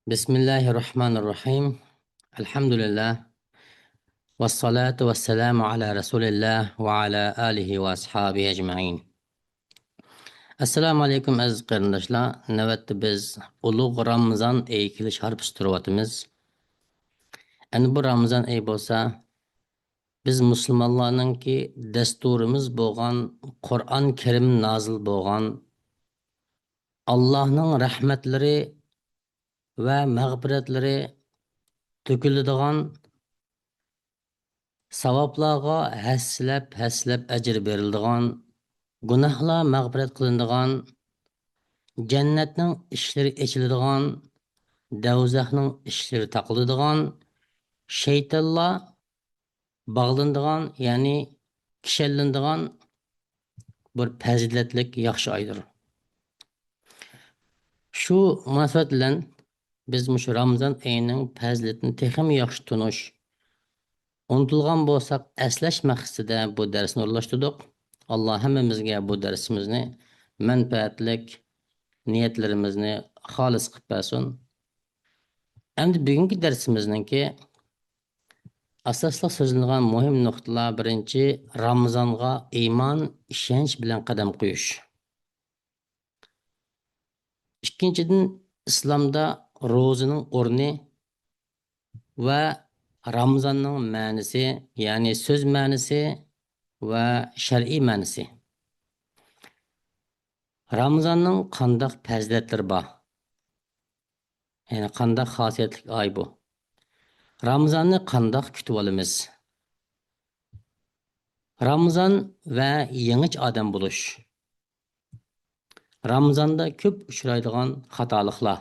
Bismillahirrahmanirrahim. Elhamdülillah. Ve salatu ve selamu ala Resulillah ve ala alihi ve ashabihi ecma'in. Assalamu alaikum aziz qarindoshlar. Navbatda biz ulug' Ramazon oyi kelish harf turyapmiz. Endi bu Ramazon oyi bo'lsa, biz musulmonlarningki dasturimiz bo'lgan Qur'on Karim nozil bo'lgan Allohning rahmatlari va mag'firatlari to'kiladigan savoblarga haslab ajr beriladigan, gunohlar mag'firat qilinadigan, jannatning ishlari ochiladigan, do'zaxning ishlari taqiladigan, shaytonlar bog'lanadigan, ya'ni kishanlanadigan bir fazilatlik yaxshi oydir. Shu munosabat bilan biz shu Ramazon oyining fazilatini texmi yaxshi tunish, unutilgan bo'lsak eslash maqsadida bu darsni o'rlashtirdik. Alloh hammamizga bu darsimizni manfaatlik, niyatlarimizni xolis qilib bersin. Endi bugungi darsimizningki asosli so'zlangan muhim nuqtalar: birinchi, Ramazonga iymon, ishonch bilan qadam qo'yish. Ikkinchidan, islomda ro'zaning o'rni va Ramazonning ma'nosi, ya'ni so'z ma'nosi va shar'iy ma'nosi. Ramazonning qanday fazilatlari bor? Ya'ni qanday xosiyatli oy bu? Ramazonni qanday kutib olamiz? Ramazon va yangi odam bo'lish. Ramazonda ko'p uchraydigan xatoliklar.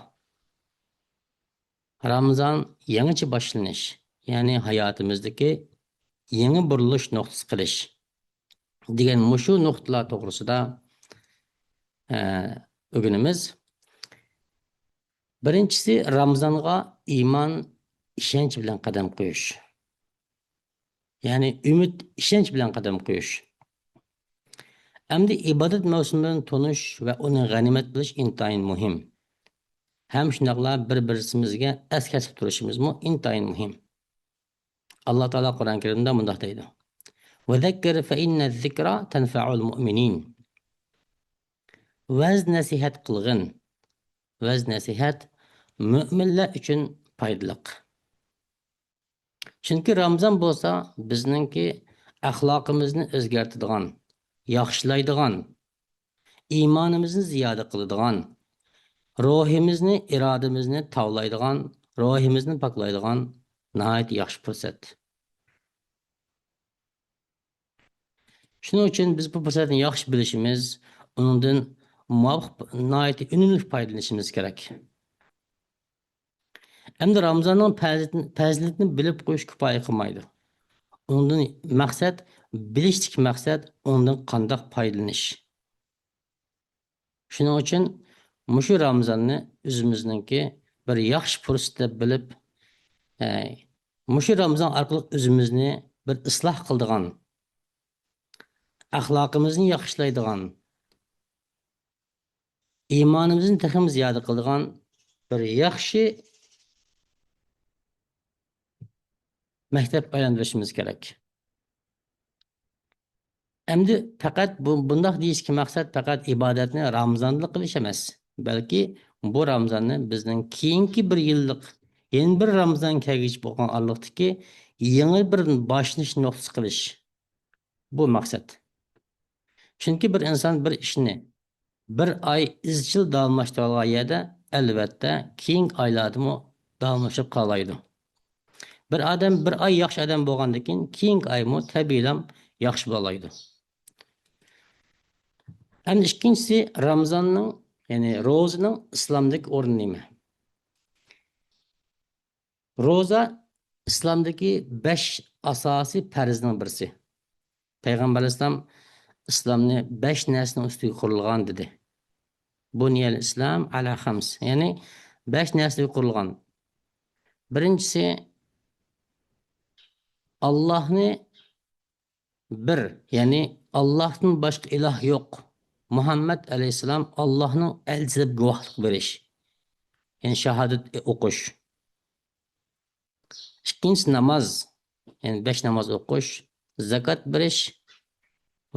Ramazon yangicha boshlanish, ya'ni hayotimizdagi yangi burilish nuqtasi qilish degan mushu nuqtalar to'g'risida o'rganamiz. Birinchisi, Ramazonga iymon, ishonch bilan qadam qo'yish. Ya'ni umid, ishonch bilan qadam qo'yish. Endi ibodat mavsumidan tonish va uni g'animat bilish intayin muhim. Ham shunaqla bir-birimizga eslatib turishimiz intayin muhim. Alloh taolo Qur'on Karimda bunday deydi: "Va zakkir fa inna zikra tanfa'ul mu'minin." Vaz nasihat qilgin. Vaz nasihat mu'minlar uchun foydali. Chunki Ramazon bo'lsa, bizningki axloqimizni o'zgartiradigan, yaxshilaydigan, iymonimizni ziyoda qiladigan, ruhimizni, irodamizni tavlaydigan, ruhimizni poklaydigan nihoyat yaxshi fursat. Shuning uchun biz bu fursatni yaxshi bilishimiz, undan muvofiq nihoyat unumli foydalanishimiz kerak. Endi Ramazonning fazilatini bilib qo'yish kifoya qilmaydi. Undan maqsad, bilishlik maqsad undan qanday foydalanish. Shuning uchun mushu Ramazonni o'zimizningki bir yaxshi fursat deb bilib, mushu Ramazon orqali o'zimizni bir isloh qiladigan, axloqimizni yaxshilaydigan, iymonimizni texim ziyoda qiladigan bir yaxshi maktab aylantirishimiz kerak. Endi faqat bundoq deyishki maqsad faqat ibodatni Ramazonda qilish emas, balki bu Ramazonni bizning keyingi bir yillik, yana bir Ramazon kelgich bo'lgan orliqdagi yangi bir boshlanish nuqtasi qilish. Bu maqsad. Chunki bir inson bir ishni bir oy izchil davomlashtirgan yerda albatta keyingi oylarda davomlashib qolaydi. Bir odam bir oy yaxshi odam bo'lgandan keyin keyingi oymi tabiiylam yaxshi bo'laydi. Hem ikincisi Ramazan'ın, yani ro'zaning islomdagi o'rni nima? Ro'za islomdagi 5 asosiy farzning birisi. Payg'ambar alayhisalom islomni 5 narsaning ustiga qurilgan dedi. Bunyal islam ala khams, ya'ni 5 narsaga qurilgan. Birinchisi Allohni bir, ya'ni Allohdan boshqa iloh yo'q. Muhammad aleyhisselam Allah'ın elçisi guvohlik berish. Yani shahodat o'qish. Ikkinchisi namoz. Yani 5 namoz o'qish, zakot berish,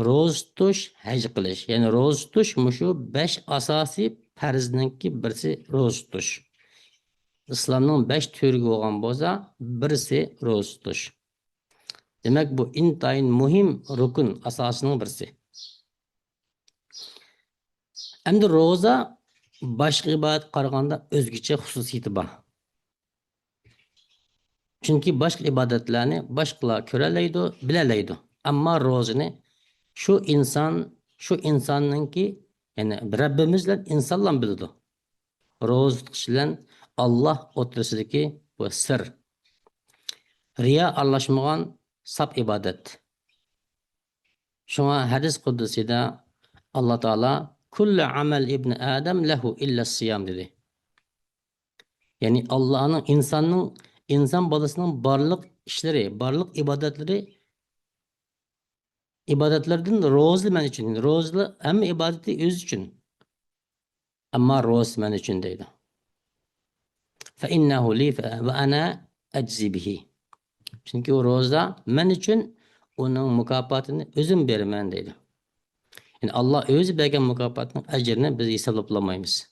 ro'za tutish, haj qilish. Yani ro'za tutish mushu 5 asosiy farzningki birisi ro'za tutish. Islomning 5 turi bo'lgan bo'lsa, birisi ro'za tutish. Demak, bu intayin muhim rukun asosining birisi. Endi ro'za boshqa ibodat qaraganda o'zgacha xususiyati bor. Chunki boshqa ibodatlarni boshqalar ko'ralaydi, bilalaydi. Ammo ro'zani shu insonningki, ya'ni Rabbimiz bilan insonlar biladi. Ro'za tutish bilan Alloh o'rtasidagi bu sir, riyo aralashmagan sap ibodat. Shunga hadis qudusida Alloh taolo kullu amal ibn Adam lahu illa siyam dedi. Yani insan balasının barlık işleri, barlık ibadetlerden ro'za men için. Ro'za hem ibadeti öz için. Ama ro'za men için deydi. Fe innehu li ve ana eczi bihi. Çünkü o ro'za men için onun mükafatını özüm bermen deydi. Yani Allah özü bergen mükafatının ecrini biz hesaplamayız.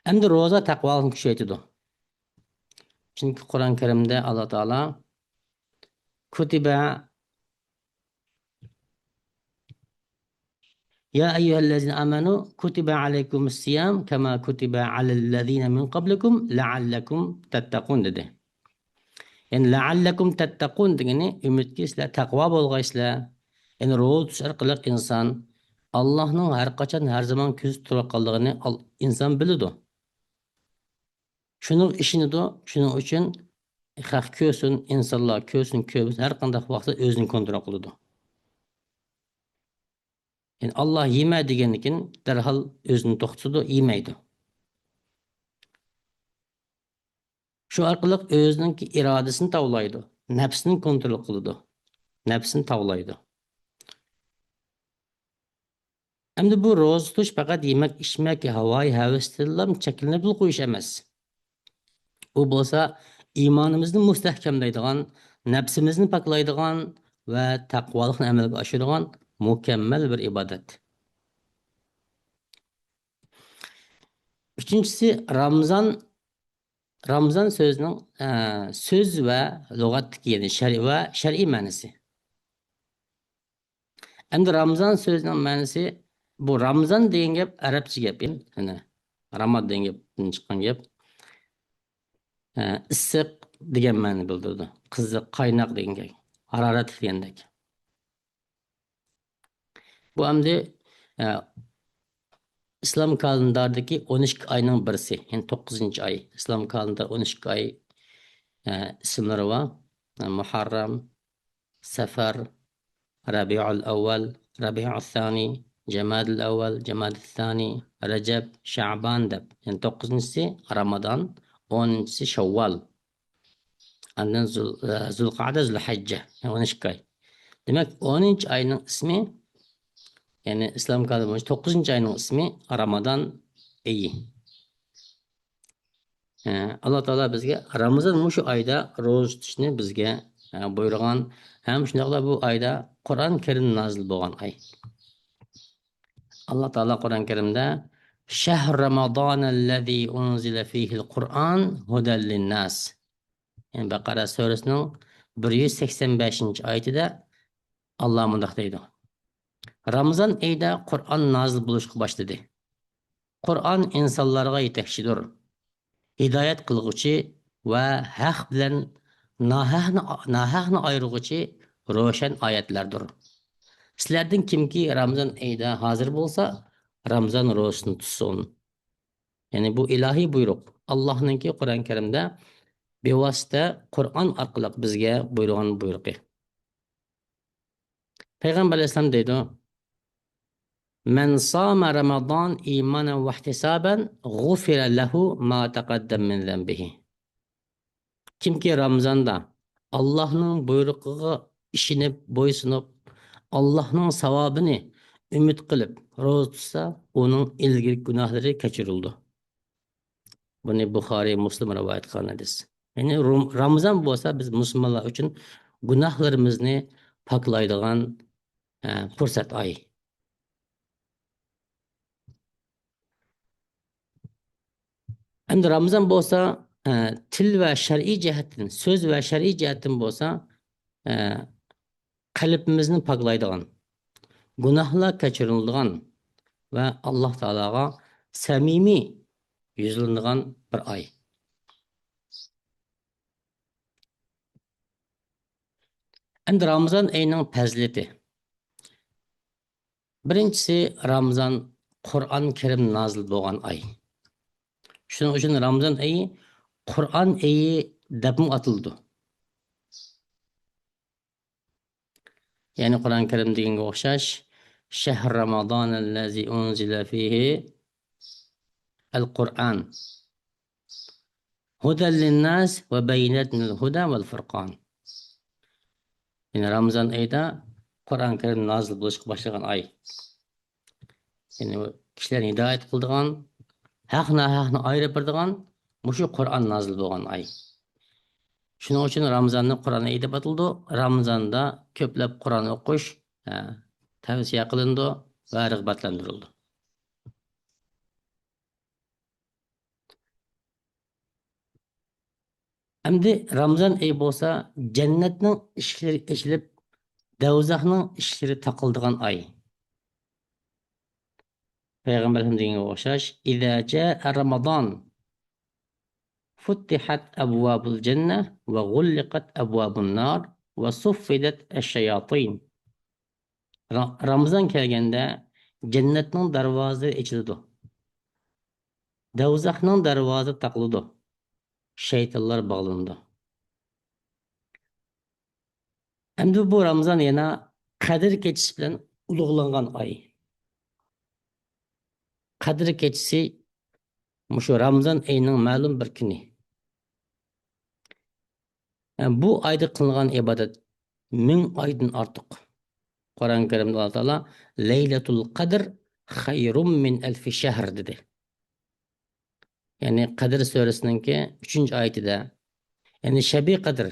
Hem de ro'za takvalını kuchaytirdi. Çünkü Kur'an-ı Kerim'de Allah Teala kutibe ya eyyühellezine amenu kutibe aleykumus-siyam kema kutibe alellezine min qablikum leallekum tettekun dedi. Yani leallekum tettekun degeni ümitki sizlar taqvo bo'lg'aysizlar. Yani ro'za tutish orqali inson Allohning har qachon har zaman ko'z turganligini inson biladi. Shuning ishinido, shuning uchun xalq ko'rsin, insonlar ko'rsin, har qanday vaqtda o'zini kontrol qiladi. Yani Allah yeme degenlikin derhal özünü toxtudu, yemeydi. Şu arqılıq özününki iradesini tavlaydı. Nefsini kontrol qılıdı. Nefsini tavlaydı. Hem de bu ro'za tutish faqat yemek, içmek, havayı havaslardan chekinib qo'yish emas. U bo'lsa iymonimizni mustahkamlaydigan, nafsimizni poklaydigan va taqvolikni amalga oshiradigan mukammal bir ibodat. Üçüncüsü Ramazan sözünün söz ve lügattaki yani şer'i manisi. Endi Ramazan sözünün manisi bu Ramazan degan gap Arabcha gap. Yani Ramad degan gapdan chiqqan gap. Issiq degan ma'ni bildirdi. Qiziq, qaynoq degan gap. Harorat degandek. Bu endi İslam kalendardaki 12 ayının birisi. Yani 9. ay. İslam kalendar 12 ay isimleri var. Muharrem, Sefer, Rabi'ul Evvel, Rabi'ul Thani, Cemadil Evvel, Cemadil Thani, Recep, Şaban deb. Yani 9'uncusu Ramazan, 10'uncusu Şevval. Ondan Zulqa'da, Zulhicce. Yani 12 ay. Demek 10. ayının ismi yani İslam kalendarı 9. ayının ismi Ramazan ayı. Allah Teala bizga Ramazan şu ayda ro'za tutishni bizga buyurgan. Hem shundoqla bu ayda Qur'on Karim nozil bo'lgan ay. Allah Teala Qur'on Karimda Shahr Ramazanallazi unzila fihil Qur'on hudan linnas. Yani Baqara surasining 185-oyatida Allah mundaq deydi. Ramazan ayda Qur'on nozil bo'lishga boshladi. Qur'on insonlarga yetakchidir. Hidayet qilg'uchi va haq bilan nahaqni ayirg'uchi ro'shan oyatlardir. Sizlardan kimki Ramazan oyida hozir bo'lsa, Ramazan ro'zasini tutsin. Yani bu ilahiy buyruq. Allohninki Qur'on Karimda bevosita Qur'on orqali bizga buyurgan buyruqi. Payg'ambar alayhisalom deydi: "Men sama Ramazan imanan va ihtisaban, g'ufira lahu ma taqaddam min zambihi." Kimki Ramazanda Allah'ın buyruğuna işinip, boysunup, Allah'ın savabını ümid qilib ro'za tutsa, uning ilgari gunohlari kechirildi. Buni Buxoriy, Muslim rivoyat qilgan hadis. Ya'ni Ramazon bo'lsa, biz musulmonlar uchun gunohlarimizni poklaydigan fursat oy. Endi Ramazon bo'lsa, til va shar'iy jihatdan, so'z va shar'iy jihatdan bo'lsa, e, qalbimizni poklaydigan, gunohlar kechiriladigan va Alloh taologa samimiy yuzlanadigan bir oy. Endi Ramazon oyining fazilati. Birinchisi, Ramazon Qur'on Karim nozil bo'lgan oy. Shuning uchun Ramazon oyi Qur'on oyi deb atildi. Ya'ni Qur'on Karim deganga o'xshash Shahr Ramazon allazi unzila fihi al-Qur'an hudan lin-nas va bayinatin al-huda wal-furqan. Yani Ramazon oyida Qur'on Karim nozil bo'lishga boshlagan oy. Yani kishilarni hidoyat qiladigan, haqni ayirib beradigan mushu Qur'on nozil bo'lgan oy. Shuning uchun Ramazonni Qur'on oyi deb atildi. Ramazonda ko'plab Qur'on o'qish tavsiya qilindi va rag'batlantirildi. Endi Ramazon oyi bo'lsa, jannatning ishlari ochilib, do'zaxning ishlari taqildigan oy. Payg'ambarimiz degan o'xshash, "Iza jaa Ramazon futtihat abwabul jannah va ghulliqat abwabun nar va suffidat ash-shayatin." Ramazon kelganda jannatning darvozalari ochiladi. Do'zaxning darvozasi taqiladi. Shaytonlar bog'landi. Endi bu Ramazon yana Qadr kechasi bilan ulug'langan oy. Qadr kechasi mushu Ramazon oyining ma'lum bir kuni. Bu oyda qilgan ibodat 1000 oydan ortiq. Qur'on Karimda Alloh taolo Laylatul Qadr xayrum min alfi shahr dedi. Ya'ni Qadr surasininki 3-oyatida, ya'ni Shabi Qadr,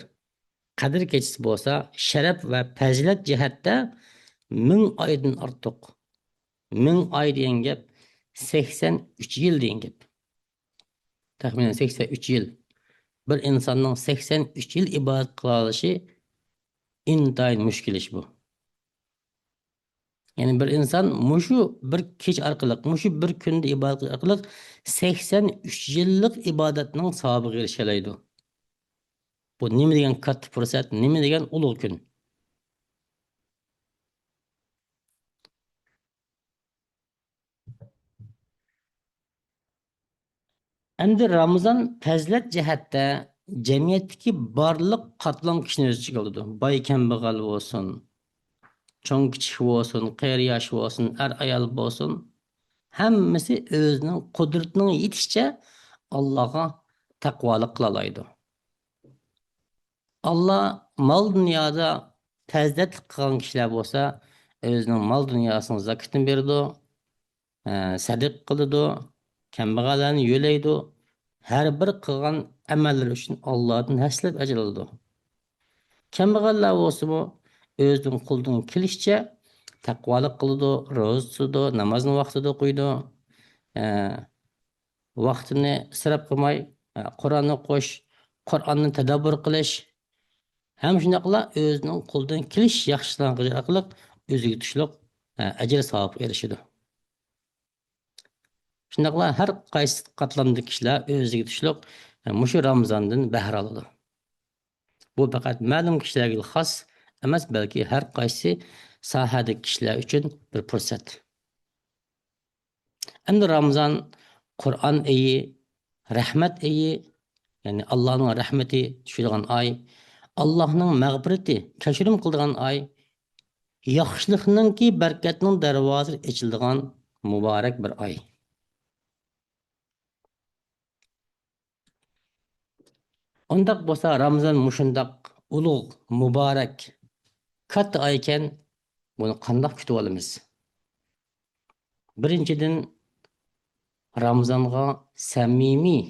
Qadr kechasi bo'lsa, sharaf va fazilat jihatda 1000 oydan ortiq. 1000 oy degan gap 83 yil degan gap. Taxminan 83 yil. Bir insonning 83 yil ibodat qila olishi intayin mushkil ish bu. Yani bir inson mushu bir kech orqali, mushu bir kunda ibodat orqali 83 yillik ibodatning savobiga erisha oladi. Bu nima degan katta fursat, nima degan ulug' kun. Endi Ramazon fazilat jihatda jamiyatdagi barliq qatlam kishini o'z ichiga oladi. Boy kambag'al bo'lsin, cho'ng kichik bo'lsin, qari yosh bo'lsin, ayol bo'lsin, hammasi o'zining qudratining yetishicha Allohga taqvolik qila oladi. Allah mal dünyada fazilat qilgan kishilar bo'lsa, o'zining mal dunyosini zakotini berdi, sadiq qiladi, kambag'allarni yo'laydi. Har bir qilgan amallar uchun Allohdan haslat ajr oladi. Kambag'allar bo'lsa-mu, o'zining qo'lidan kelishicha taqvolik qiladi, ro'za tutadi, namozni vaqtida o'qiydi, vaqtini isrof qilmay, Qur'onni o'qish, Qur'onni tadabbur qilish, ham shunaqla o'zining qo'lidan kelish yaxshiliklar qilish orqali o'ziga tushliq ajr savob erishadi. Shunaqla har qaysi qatlamdagi kishilar o'ziga tushliq mushu Ramazondan bahra oladi. Bu faqat ma'lum kishilarga xos emas, balki har qaysi sohadagi kishilar uchun bir fursat. Endi Ramazon Qur'on oyi, rahmat oyi, ya'ni Allohning rahmati tushadigan oy, Allohning mag'firati, kechirim qiladigan oy, yaxshilikningki barkatning darvozasi ochiladigan muborak bir oy. Ondaq bo'lsa Ramazon mushundaq ulug', muborak, katta oy ekan, buni qandoq kutib olamiz? Birinchidan, Ramazonga samimiy,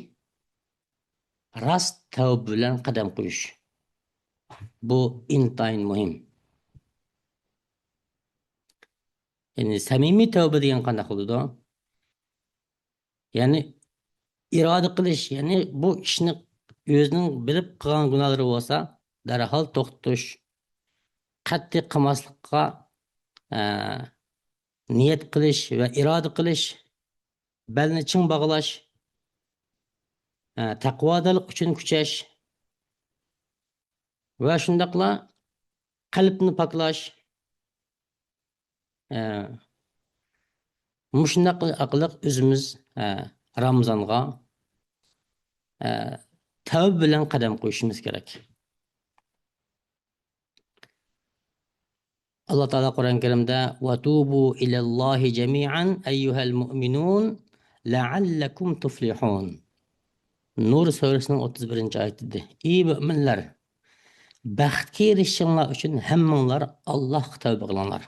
rost tavba bilan qadam qo'yish. Bu intayin muhim. Ya'ni samimiy tavba degan qanday bo'ladi? Ya'ni iroda qilish, ya'ni bu ishni o'zining bilib qilgan gunohlari bo'lsa, darhol to'xtatish, qat'iy qilmaslikqa e, niyat qilish va iroda qilish, belni ching bog'lash, taqvodalik uchun kuchash va shundaqla qalbni poklash, mushundaq aqliq o'zimiz Ramazonga tavba bilan qadam qo'yishimiz kerak. Allah Teala Kur'an-ı Kerim'de وَتُوبُوا إِلَى اللّٰهِ جَمِيعًا اَيُّهَا الْمُؤْمِنُونَ لَعَلَّكُمْ تُفْلِحُونَ. Nur suresinin 31. ayetidir. İyi müminler, baxtga erishishinglar uchun hammanglar Allohga tavba qilinglar.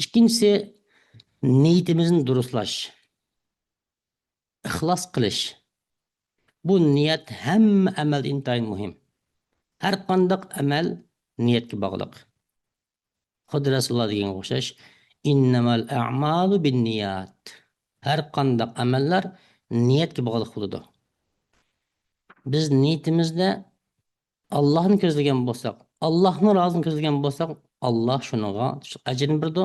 Ikkinchisi, niyatimizni durustlash, ixlos qilish. Bu niyat hamma amal intayin muhim. Har qanday amal niyatga bog'liq. Xuddi Rasululloh degan o'xshash, innamal a'malu binniyat. Har qanday amallar niyatga bog'liq bo'ladi. Biz niyatimizda Allohni ko'zlagan bo'lsak, Allohning roziligini ko'zlagan bo'lsak, Alloh shuniga ajrni beradi.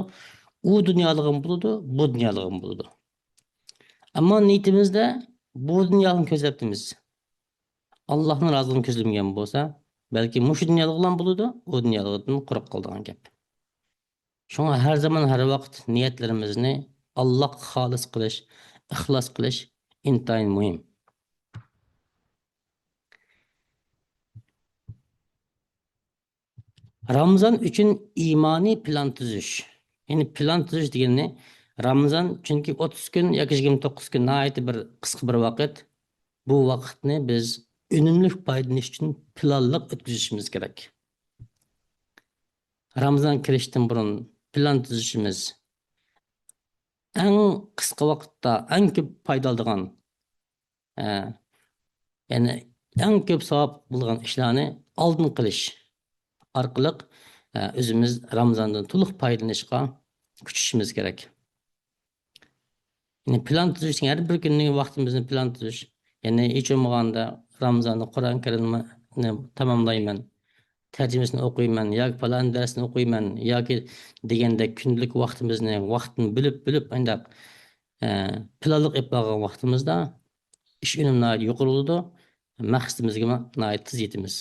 U dunyolig'im bo'ladi, bu dunyolig'im bo'ladi. Ammo niyatimizda bu dunyoni ko'zlayapmiz. Allohning roziligini ko'zlamagan bo'lsa, balki mush dunyolig'im bo'ladi, u dunyolig'dan quruq qoldigan gap. Şuna her zaman her vaqt niyetlerimizni Allohga xolis qilish, ixlos qilish intayin muhim. Ramazan uchun imoniy plan tuzish. Ya'ni plan tuzish degani Ramazan chunki 30 kun yoki 29 kun nihoyatda bir qisqa bir vaqt. Bu vaqtni biz unumli foydalanish uchun planliq o'tkazishimiz kerak. Ramazan kirishdan burun plan tuzishimiz eng qisqa vaqtda eng ko'p foyda oladigan, ya'ni eng ko'p savob bo'lgan ishlarni oldin qilish orqali o'zimiz Ramazondan to'liq foydalanishga kuchishimiz kerak. Ya'ni plan tuzish, har bir kunning vaqtimizni plan tuzish. Ya'ni hech bo'lmaganda Ramazonni Qur'on Karimni tamomlayman, tarjimasini o'qiyman yoki falan darsni o'qiyman yoki deganda kunlik vaqtni bilib andaq planliq qilib olgan vaqtimizda ish unumi yuqori bo'ladi, maqsadimizga tez yetamiz.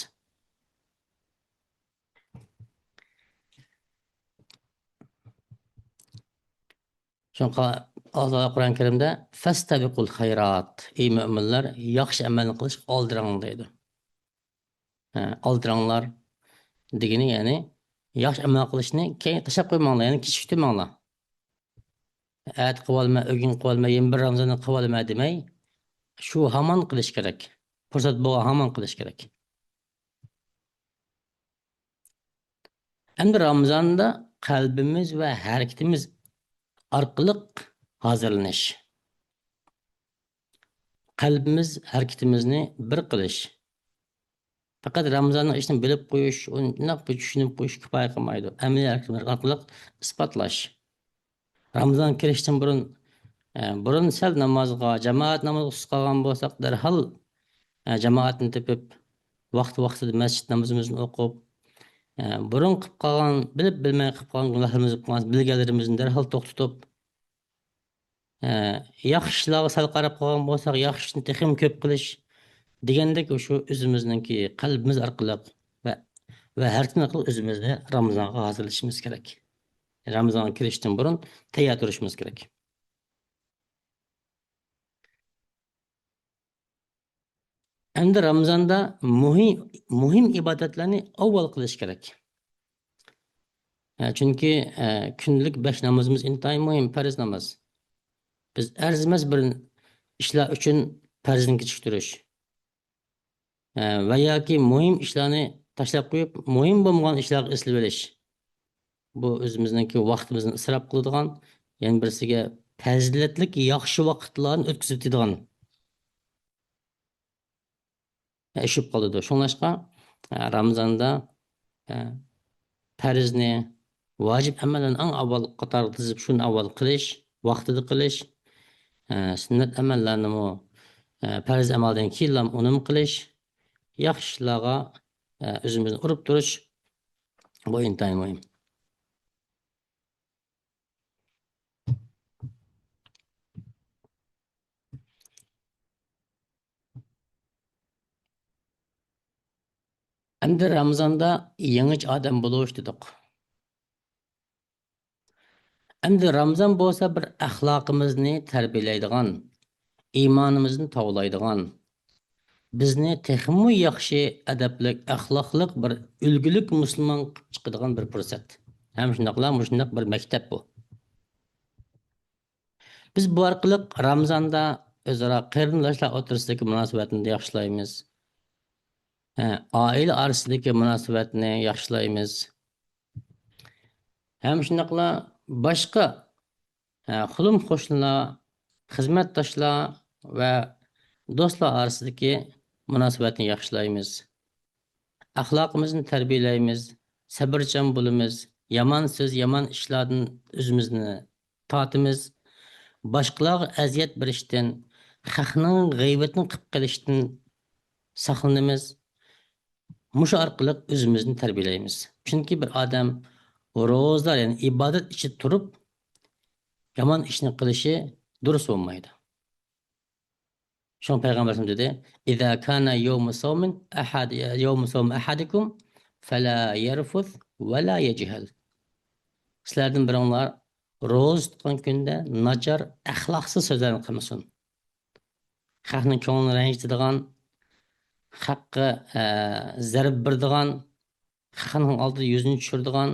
Çünkü Allah Kur'an-ı Kerim'de "Fastabiqul hayrat." Ey müminler, yaxşı amal qilish oldiringlar deydi. Oldiringlar degani ya'ni yaxshi amal qilishni keyin tashlab qo'ymanglar, ya'ni kechiktirmanglar. At qilolma, o'gin qilolma, yana bir Ramazonni qilolma demay, shu hamon qilish kerak. Fursat bo'lgan hamon qilish kerak. Endi Ramazonda qalbimiz va harakatimiz orqali hazırlanish. Qalbimiz harakatimizni bir qilish. Faqat Ramazonning ishini bilib qo'yish, uni tushunib qo'yish kifoya qilmaydi. Amaliy harakatlar orqali isbotlash. Ramazon kirishdan burun sal namozga, jamoat namoziga qolgan bo'lsak, darhol jamoatni tepib, vaqti-vaqtida masjid namozimizni o'qib, burun qilib qolgan, bilib-bilmay qilib qolgan gunohlarimizni, bilganlarimizni darhol to'xtatib, yaxshi ishlarga sal qarab qolgan bo'lsak, yaxshi ishni texim ko'p qilish degandek shu o'zimizningki qalbimiz orqali va harkat orqali o'zimizni Ramazonga hozirlashimiz kerak. Ramazonga kirishdan burun tayyor turishimiz kerak. Endi Ramazonda muhim ibodatlarni avval qilish kerak. Chunki kunlik 5 namozimiz intayin muhim, farz namoz. Biz arzimas bir ishlar uchun farzni kechiktirish va yoki muhim ishlarni tashlab qo'yib, muhim bo'lmagan ishlarga eslab olish. Bu o'zimizningki vaqtimizni isrof qiladigan, yana birisiga fazilatli yaxshi vaqtlarni o'tkazib o'tadigan ish bo'lib qoladi. Shunlashqa Ramazonda farzni, vojib amallarni eng avval qatorga tizib, shuni avval qilish, vaqtida qilish, sunnat amallarni farz amaldan keyin uni qilish, yaxshi ishlarga o'zimizni urib turish bu intayin muhim. Endi Ramazonda yangi odam bo'lish dedik. Endi Ramazon bo'lsa bir axloqimizni tarbiyalaydigan, iymonimizni tovlaydigan, bizni texmu yaxshi adablik, axloqlik bir ulgulik musulmon qilib chiqadigan bir fursat. Ham shundoq bir maktab bu. Biz bu orqali Ramazonda o'zaro qarindoshlar o'rtasidagi munosabatni yaxshilaymiz. Oila orasidagi munosabatni yaxshilaymiz. Ham shundoqla boshqa xulum qo'shnilar, xizmatdoshlar va do'stlar orasidagi munosabatni yaxshilaymiz. Axloqimizni tarbiyalaymiz, sabrchan bo'lamiz, yomon so'z, yomon ishlardan o'zimizni tortimiz, boshqalarga aziyat berishdan, haqning g'iybatini qilib qilishdan saqlanamiz. Mushu orqali o'zimizni tarbiyalaymiz. Chunki bir odam ro'zalar, ya'ni ibodat ichida turib, yomon ishni qilishi durust bo'lmaydi. Şun Peygamberimiz dedi: "İza kana yevmu savmin ahadikum fala yerfuz ve la yechhal." Sizlardan biringlar ro'za tutgan kunda nachar, axloqsiz so'zlarni qilmasin. Xalqning ko'nglini ranjitadigan, haqqa zarb beradigan, xalqning oldida yuzini tushiradigan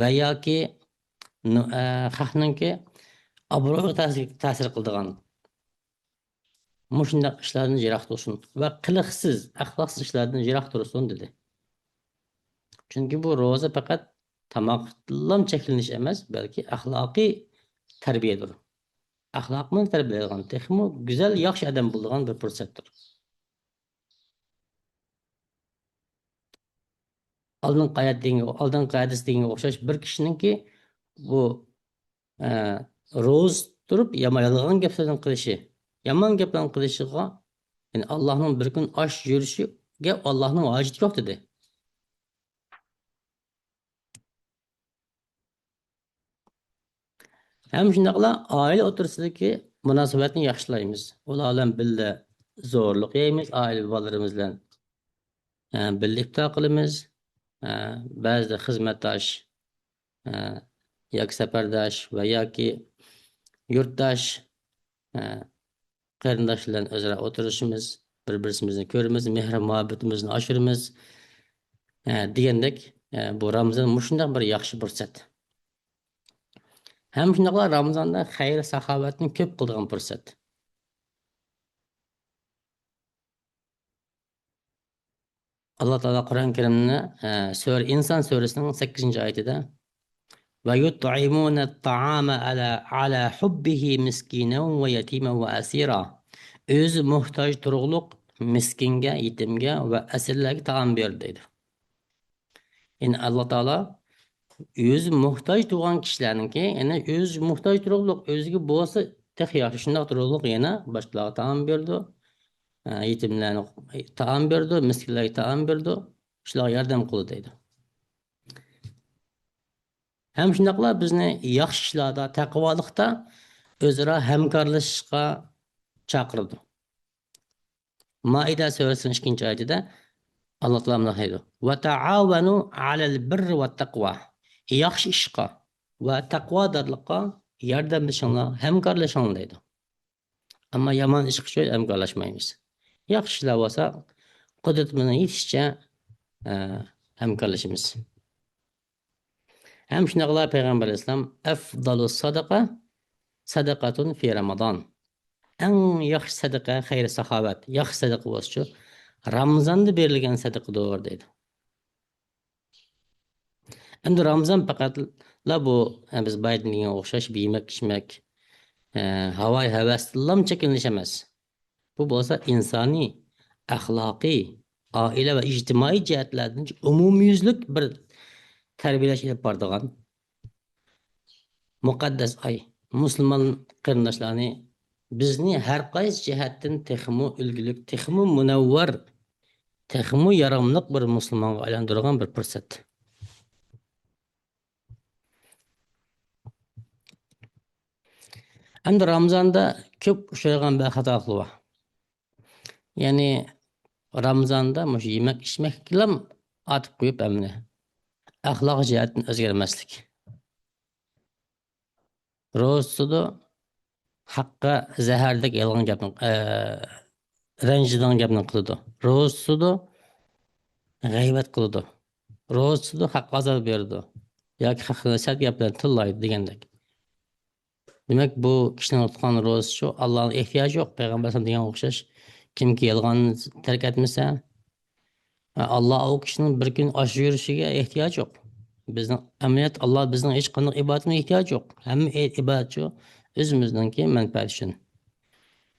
va yoki xalqningki obro'ga ta'sir qiladigan mushundaq ishlardan yiroq tursin va qiliqsiz, axloqsiz ishlardan yiroq tursin dedi. Chunki bu ro'za faqat tamoqdan cheklanish emas, balki axloqiy tarbiyadir. Axloqni tarbiyalaydigan, texmo go'zal, yaxshi odam bo'ladigan bir fursatdir. Oldin qoidasi degan o'xshash bir kishiningki bu ro'z turib yolg'on gaplardan qilishi, yomon gaplarni qilishiga, ya'ni Allohning bir kun osh yurishiga Allohning hojati yo'q dedi. Ham shundaqla oila o'rtasidagi munosabatni yaxshilaymiz. Ular bilan birga zo'rliq yeymiz, oila bolalarimiz bilan birga iftor qilamiz. Ba'zida xizmatdosh yoki safardosh va yoki yurtdosh qarindoshlar bilan o'zaro o'tirishimiz, bir-birimizni ko'ramiz, mehr muhabbatimizni oshiramiz degandek, bu Ramazon shunday bir yaxshi fursat. Ham shundoqla Ramazonda xayr saxovatni ko'p qiladigan fursat. Allah Taala Qur'on Karimni sura Inson surasining 8-oyatida va yut'imuna at-ta'ama ala hubbihi miskinan va yatiman va asira. O'zi muhtoj turug'liq miskinga, yetimga va asirlarga taom berdi deydi. Ya'ni Allah Taala o'zi muhtoj turgan kishilarningki, ya'ni o'zi muhtoj turug'liq, o'ziga bo'lsa tek yaxshi shunday turug'liq yana boshqalarga taom berdi. Yetimlarga taom berdi, miskinlarga taom berdi, shularga yordam qildi deydi. Ham shundaqla bizni yaxshi ishlarda, taqvolikda o'zaro hamkorlashishga chaqirdi. Maida surasining 2-oyatida Allah Taala bunday deydi: "Va ta'awanu 'alal birri vat taqva." Yaxshi ishqa va taqvodorlikqa yordamlashinglar, hamkorlashinglar deydi. Ammo yomon ish qilishga hamkorlashmaymiz. Yaxshi ishlar bo'lsa, qudratimizni yetishicha hamkorlashamiz. Ham shunaqla Payg'ambar alayhisalom afdalus sadaqa sadaqatun fi Ramazon. Eng yaxshi sadaqa xayr saxovat, yaxshi sadaqa bo'lsa, Ramazanda berilgan sadaqadir deydi. Endi Ramazan faqatla bu biz baytniga o'xshash yemak ichmak, havoy havasdan chekinish emas. Bu bo'lsa insoniy, axloqiy, oila va ijtimoiy jihatlardan umumyuzlik bir tarbiyalash ilib boradigan muqaddas oy. Musulmon qarindoshlarni bizni har qaysi jihatdan texmu ulgulik, texmu munavvar, texmu yaramliq bir musulmonga aylantirgan bir fursat. Endi Ramazonda ko'p uchraydigan bir xatolar bor. Ya'ni Ramazonda mush yemak ichmak bilan atib qo'yib amni axloq jihatdan o'zgarmaslik. Ro'zada haqqa zahardek yolg'on gapni ranjidan gapni qiladi. Ro'zada g'aybat qiladi. Ro'zada haqqa azob berdi. Yoki haqqa sad gaplarni tillaydi degandek. Demak bu kishining tutgan ro'z shu Allohning ehtiyoji yo'q. Payg'ambar degan o'xshash kimki yolg'on tark etmasa Allah o kişinin bir gün aşı yürüyüşüge ihtiyaç yok. Bizden emniyet Allah bizden hiç kanık ibadetine ihtiyaç yok. Hem ibadet şu özümüzden ki menfaat için.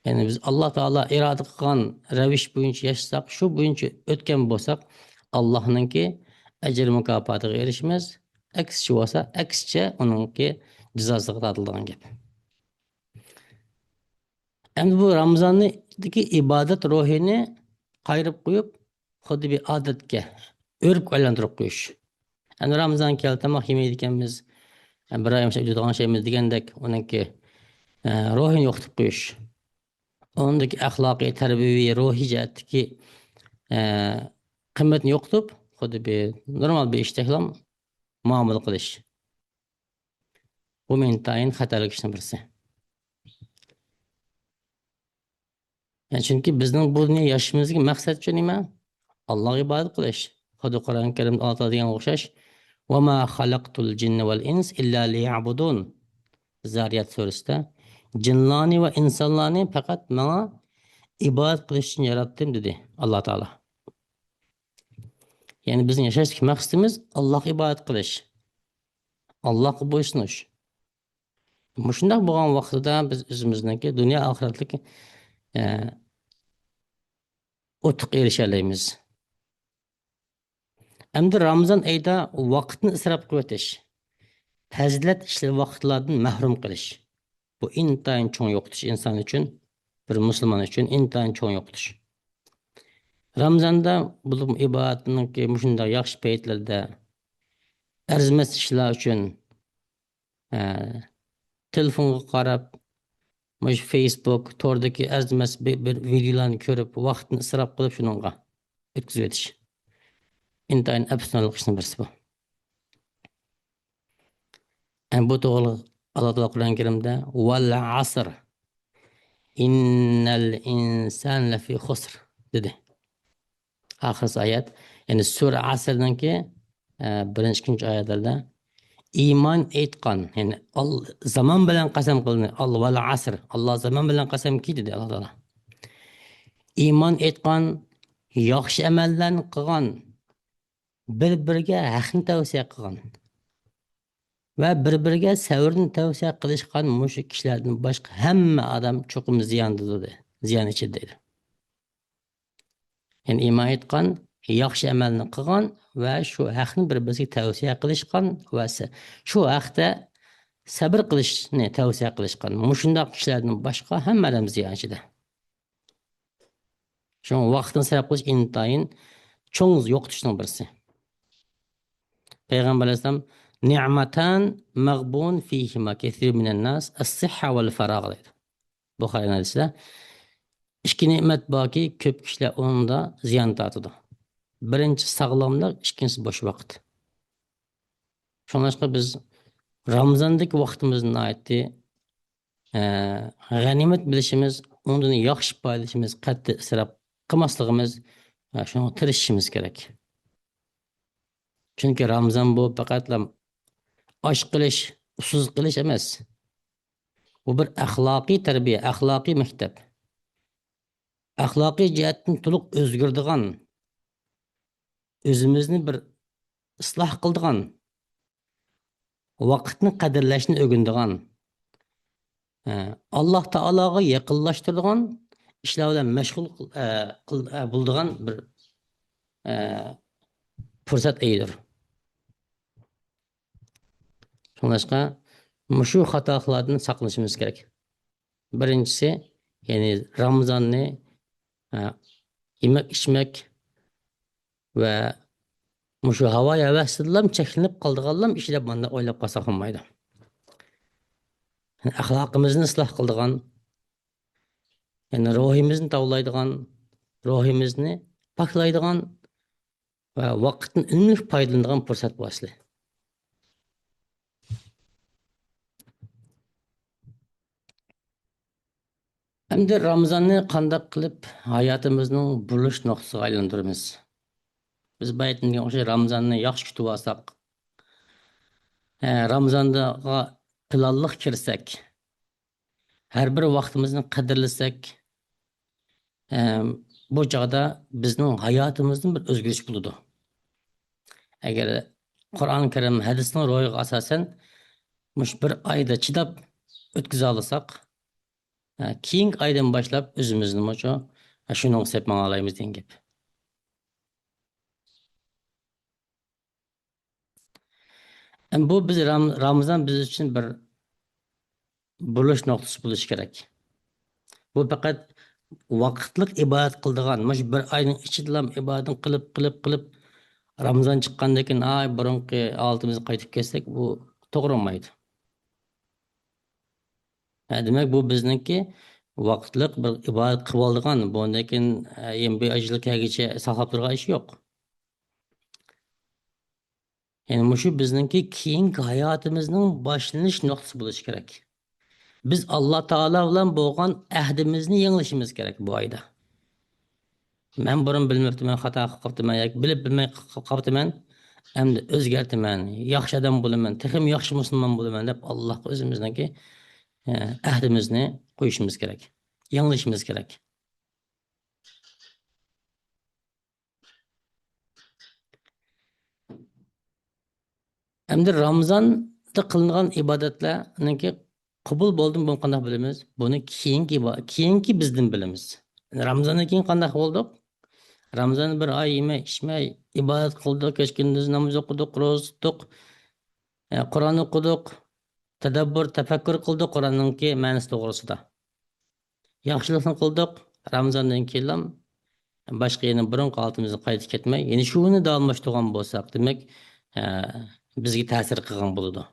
Yani biz Allah Teala irade kılan reviş boyunca yaşasak, şu boyunca ötken bolsak Allah'ın ki ecir mükafatına erişmez. Eksçi olsa eksçe onun ki cezası tatlıdan gibi. Hem bu Ramazan'daki ibadet ruhini kayırıp koyup xuddi bir odatga o'rib aylantirib qo'yish. Yani Ramazon keldi tomoq yemaydiganmiz, bir oy yashab yuradigan şeyimiz degandek uniki ruhini yo'qotib qo'yish. Undagi axloqiy, tarbiyaviy, ruhiy jihatdagi qimmatni yo'qotib, xuddi bir normal bir ishtahlam muomala qilish. Bu intayin xatarli ishning birisi. Yani çünkü bizning bu dunyo yashashimizga maqsad nima? Allohga ibodat qilish. Xuddi Qur'oni Karimda Allah Taala degan o'xshash وَمَا خَلَقْتُ الْجِنَّ وَالْإِنْسِ إِلَّا لِيَعْبُدُونَ Zariyat surasida jinlarni va insonlarni faqat menga ibodat qilish uchun yaratdim dedi Alloh taolo. Ya'ni bizning yashashlik maqsadimiz Allohga ibodat qilish, Allohga bo'ysunish. Shunday bo'lgan vaqtida biz o'zimizniki dunyo oxiratlik o'tiq erisha olamiz. Endi Ramazon oyida vaqtni isrof qilib o'tish, fazilat ishlar vaqtlardan mahrum qilish. Bu intayin cho'ng yo'qotish inson uchun, bir musulmon uchun intayin cho'ng yo'qotish. Ramazonda bu ibodatninki shunday yaxshi paytlarda arzimas ishlar uchun telefonga qarab, Facebook, tordagi arzimas bir videolarni ko'rib, vaqtni isrof qilib shuningga o'tkazib o'tish. Intayin afsuslanarli ishning birisi bu. Bu to'g'ri Alloh taolo Qur'oni Karimda val asr innal insana lafi xusr dedi. Oxirgi oyat, ya'ni sura Asrdanki birinchi kunchi oyatlarda iymon aytgan, ya'ni zamon bilan qasam qildi. Alloh val asr, Alloh zamon bilan qasamki dedi Alloh taolo. Iymon aytgan, yaxshi amallarni qilgan, bir-biriga haqni tavsiya qilgan va bir-biriga sabrni tavsiya qilishgan mushu kishilardan boshqa hamma odam cho'qim ziyonda dedi. Ziyon ichida dedi. Yani iymon etgan, yaxshi amalni qilgan va shu haqni bir-biriga tavsiya qilishgan va shu haqda sabr qilishni tavsiya qilishgan. Mushundaq kishilardan boshqa hamma odam ziyon ichida. Shu vaqtni sarf qilish intayin cho'ng yo'qotishning birisi. Payg'ambar alayhisalom ni'matan maghbun fihima kathir minan nas as-sihha wal faragh dedi. Buxoriy hadisida ikki ne'mat borki, ko'p kishilar unda ziyon tortadi. Birinchi sog'lomlik, ikkinchisi bo'sh vaqt. Shuningdek biz Ramazondagi vaqtimizni aytdi, g'animat bilishimiz, undan yaxshi foydalanishimiz, qattiq isrof qilmasligimiz, shuni tirishishimiz kerak. Chunki Ramazon bu faqat osh qilish, usuz qilish emas. Bu bir axloqiy tarbiya, axloqiy maktab. axloqiy jihatdan to'liq o'zgardigan, o'zimizni bir isloh qildigan, vaqtni qadrlashni o'rgandigan, alloh taologa yaqinlashtiradigan ishlar bilan mashg'ul bo'ladigan bir e, fursat edir. Shunlashqa mushu xatolardan saqlanishimiz kerak. Birinchisi, ya'ni Ramazonni yemek içmek ve mushu havo havasidan cheklanib qoldiganlar ishida bunday o'ylab qolsa olmaydi. Axloqimizni isloh qiladigan, ya'ni ruhimizni tavlaydigan, ruhimizni poklaydigan va vaqtni unumli foydalanadigan fursat bu asli. Endi Ramazonni qanday qilib hayotimizning burilish nuqtasiga aylantiramiz? Biz baytga o'sha Ramazonni yaxshi kutib olsak, Ramazonga planliq kirsak, har bir vaqtimizni qadrlasak, bu chog'da bizning hayotimizda bir o'zgarish bo'ladi. Agar Qur'on Karim hadisning ro'yiga asosan mush bir oyda chidab o'tkaza olsak, keyingi oydan boshlab o'zimizni shuning sepman olaymiz degan gap. Bu biz Ramazon biz uchun bir burilish nuqtasi bo'lishi kerak. Bu faqat vaqtlik ibodat qildigan, mush bir oyning ichida ibodat qilib Ramazon chiqqandan keyin burunqi oltimizga qaytib kelsak, bu to'g'ri bo'lmaydi. Demak, bu bizniki vaqtlik bir ibodat qilib oldigan, bundan keyin 25 yilgacha saqlab turgan ish yo'q. Yani mushu bizniki keyingi hayotimizning boshlanish nuqtasi bo'lishi kerak. Biz Alloh taolo bilan bo'lgan ahdimizni yanglishimiz kerak bu oyda. Men burun bilmabman, xato qilib qoptiman yoki bilib bilmay qilib qoptiman. Endi o'zgartaman, yaxshi odam bo'laman, texim yaxshi musulmon bo'laman deb Allohga o'zimizniki ahdimizni qo'yishimiz kerak. Yanglishimiz kerak. Endi Ramazonda qilingan ibodatlarniki qabul bo'ldimi, buni qanday bilamiz? Buni keyingi bizdan bilamiz. Ramazondan keyin qanday bo'ldik? Ramazon bir oy yemay, ichmay ibodat qildik, kecha kunduz namoz o'qidik, ro'za tutdik, Qur'on o'qidik, tadabbur, tafakkur qildik Qur'onninki ma'nosi to'g'risida. Yaxshilikni qildik. Ramazondan keyin boshqa yana burunqi holtimizga qaytib ketmay, yana shuni davomlashtirgan bo'lsak, demak, bizga ta'sir qilgan bo'ladi.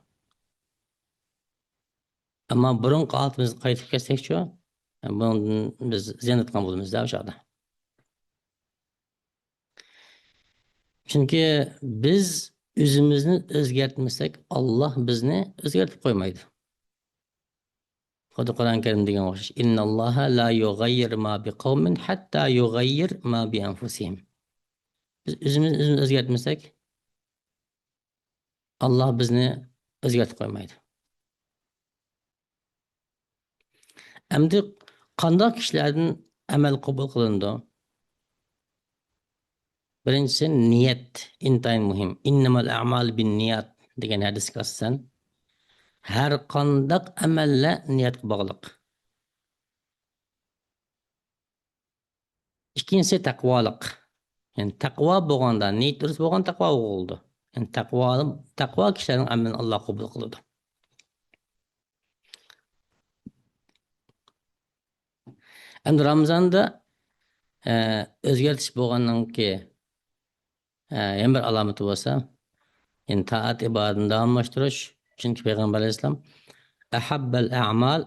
Ammo burunqi holtimizga qaytib ketsak-chi, bundan biz ziyon etgan bo'lamiz-da o'sha yerda. Chunki biz o'zimizni o'zgartmasak, Alloh bizni o'zgartib qo'ymaydi. Xudo Qur'on Karim degan o'xshash. Innalloha la yughayyir ma biqawmin hatta yughayyir ma bi anfusihim. Biz o'zimizni o'zgartmasak, Alloh bizni o'zgartib qo'ymaydi. Endi qanday kishilardan amal qabul qilindi? Birinchisi niyat, intayin muhim. Innamal a'mal bin niyat degan hadisga asosan har qanday amallar niyatga bog'liq. İkincisi taqvolik. Yani taqvo bo'lganda, niyat durust bo'lgan taqvo bo'ldi. Yani taqvo kishilarning amalini Alloh qabul qiladi. Endi Ramazonda o'zgartish bo'lgandan keyin yana bir alomati bo'lsa, yani taat ibodatini davomlashtirish. Chunki Payg'ambar alayhisalom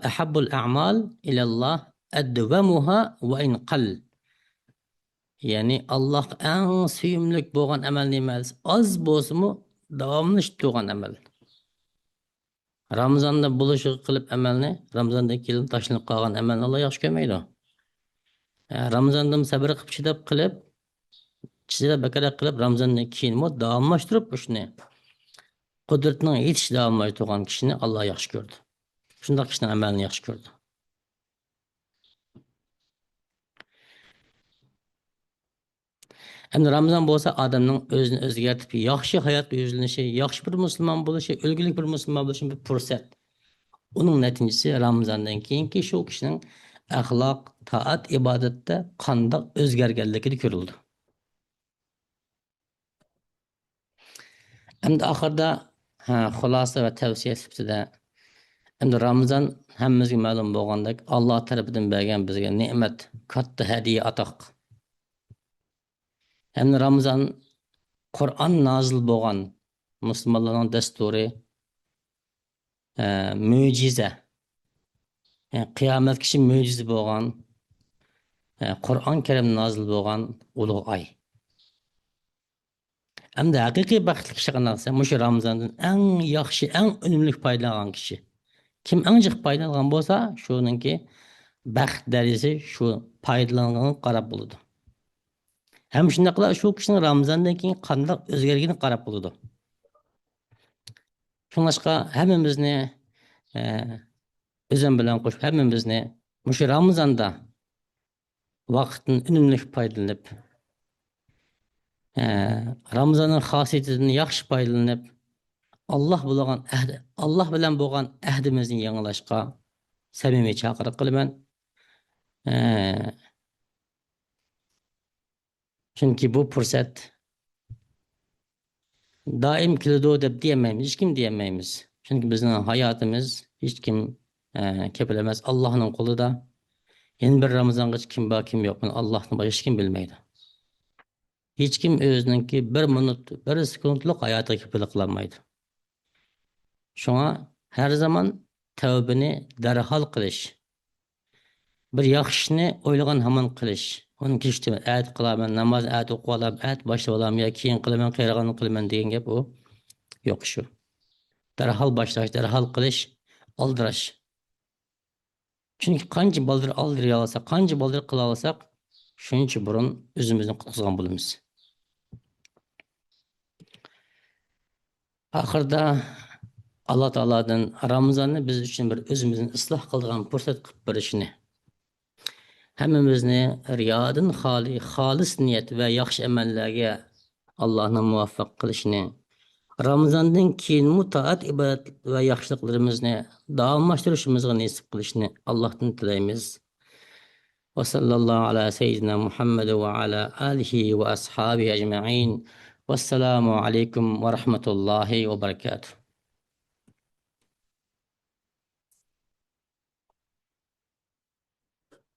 ahabbul a'mal ilalloh advamuha va in qall. Yani Allah en suyumlik bo'lgan amal nimasi? Az bo'lsa-mu davomli turgan amal. Ramazonda buluşuq qilib amalni, Ramazondan keyin tashlanib qolgan amalni Alloh yaxshi ko'rmaydi. Ramazonda sabr qilib chidab bakara qilib Ramazondan keyin davomlashtirib shuni qudratning yetish davomlashtirgan kishini Alloh yaxshi ko'rdi. Shunday kishining amalini yaxshi ko'rdi. Endi Ramazan bo'lsa odamning o'zini o'zgartib, yaxshi hayotga yuzlanishi, yaxshi bir musulmon bo'lishi, o'lgulik bir musulmon bo'lishi bir fursat. Uning natijasi Ramazondan keyingi shu kishining axloq, toat, ibodatda qandoq o'zgarganligi ko'rildi. Endi oxirida xulosa va tavsiya sifatida endi Ramazon hammamizga ma'lum bo'lgandek Alloh tarafidan bergan bizga ne'mat, katta hadiya atoq. Endi Ramazon Qur'on nozil bo'lgan musulmonlarning dasturi, mo'jiza, qiyomatgacha mo'jiza bo'lgan, Qur'on Karim nozil bo'lgan ulug' oy. Endi haqiqiy baxtli kishi qanaqsa, mushu Ramazondan eng yaxshi, eng unumli foydalangan kishi. Kim eng jiq foydalangan bo'lsa, shuningki baxt darajasi shu foydalanganga qarab bo'ladi. Ham shundaqla shu kishining Ramazondan keyin qanday o'zgarganini qarab bo'ladi. Shuningga hammamizni o'zim bilan qo'shib hammamizni mushu Ramazonda vaqtni unumli foydalanib, Ramazonning xosiyatidan yaxshi foydalanib, Allah bilan bo'lgan ahdimizni yanglashga samimiy chaqiriq qilaman. Chunki bu fursat doim keladi deb demaymiz, hech kim demaymiz. Chunki bizning hayotimiz hech kim kepilemez. Allohning qo'lida. Yeni bir Ramazongacha kim bor, kim yo'q, Allohning boshqa hech kim bilmaydi. Hech kim o'zininki 1 minut, 1 sekundlik hayotiga kepillik qilolmaydi. Shunga har zaman tavbani darhol qilish, bir yaxshini o'ylagan hamon qilish. Onun kişide ayet kılamen, namaz ayet okuyalam, ayet başlayalım ya keyin kılamen, kayraganı kılamen deyen gap o. Yok şu. Derhal başlaş, derhal kılış, aldıraş. Çünkü kanca baldır aldır yalasak, kanca baldır kılalasak, şunca burun özümüzden kutuzgan bulumuz. Ahırda Allah Teala'dan Ramazan'ı biz için bir özümüzün ıslah kıldığan fırsat kıp barışını, hammamizni riyodan xoli, xolis niyat va yaxshi amallarga Allohni muvaffaq qilishni, Ramazondan keyin mutaat ibodat va yaxshiliklarimizni davomlashtirishimizga nasib qilishni Allohdan tilaymiz. Va sallallohu ala sayyidina Muhammad va ala alihi va ashabihi ajma'in. Vassalamu alaykum va rahmatullohi va barakatuh.